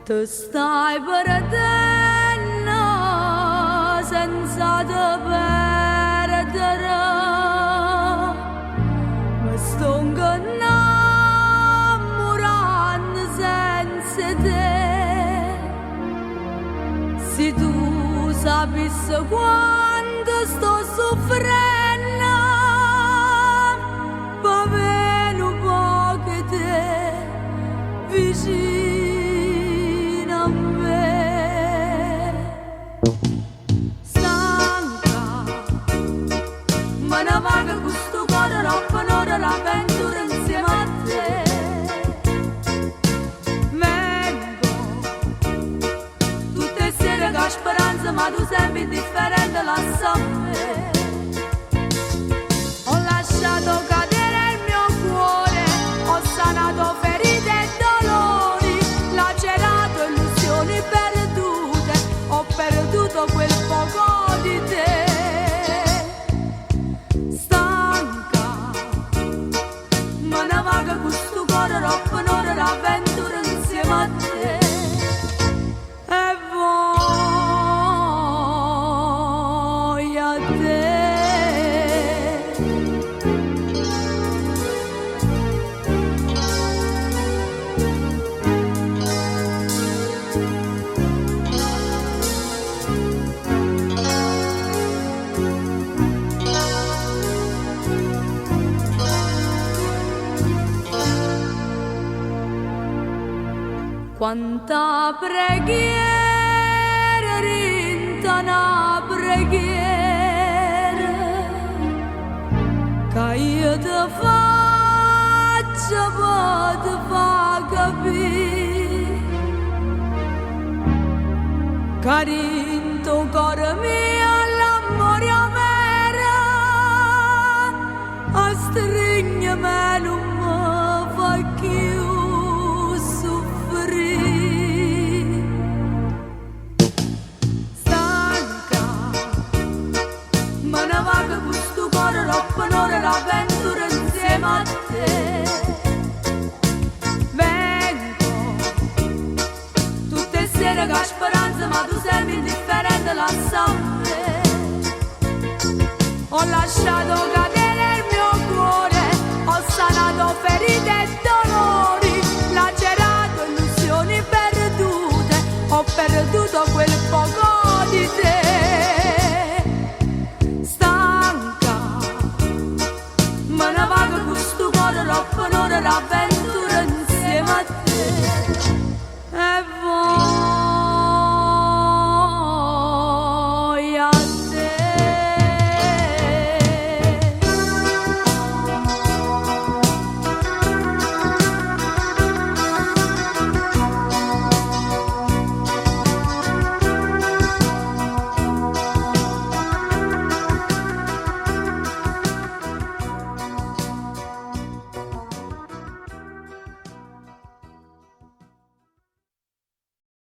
Tu stai perdendo senza te perdere, mi sto innamorando senza te. Se tu sapessi quanto sto soffrendo, va bene un po' che te vicino a me. Stanca, ma ne vaga questo cuore, troppo un'ora l'avventura insieme a te. Vengo tutte sere con speranza, ma tu sempre indifferente, lascia a me. Ho lasciato cadere il mio cuore, ho sanato ferite e dolori, lacerato illusioni perdute, ho perduto quel poco di te. Stanca, ma ne vaga questo cuore, troppo un'ora l'avventura insieme a te. E voglio te. Quanta preghiera rinta una preghiera che io ti faccio per ti far capire che rinto cuore mio l'amore vero a stringermi non mi fa più. Troppo un'ora l'avventura insieme a te. Vengo tutte sere con speranza, ma tu sei indifferente, lascia a me. Ho lasciato